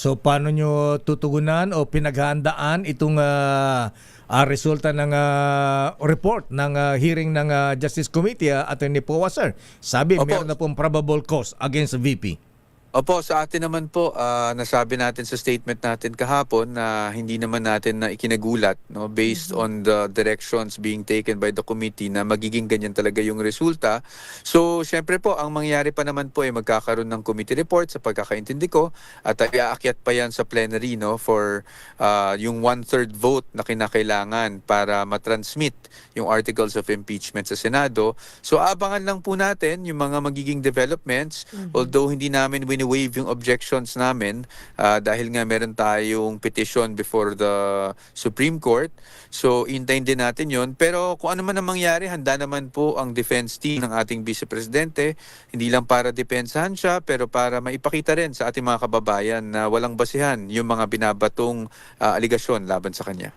So paano nyo tutugunan o pinaghahandaan itong resulta ng report ng hearing ng Justice Committee, Attorney Powa, sir? Sabi, Opo. meron na pong probable cause against VP. Opo, sa atin naman po, nasabi natin sa statement natin kahapon na hindi naman natin na ikinagulat, no, based on the directions being taken by the committee na magiging ganyan talaga yung resulta. So, syempre po, ang mangyayari pa naman po ay magkakaroon ng committee report sa pagkakaintindi ko at iaakyat pa yan sa plenary, no, for yung 1/3 vote na kinakailangan para matransmit yung articles of impeachment sa Senado. So, abangan lang po natin yung mga magiging developments, although hindi namin waive yung objections namin dahil nga meron tayong petition before the Supreme Court. So, hintayin din natin yon. Pero kung ano man ang mangyari, handa naman po ang defense team ng ating Vice Presidente. Hindi lang para depensahan siya, pero para maipakita rin sa ating mga kababayan na walang basihan yung mga binabatong aligasyon laban sa kanya.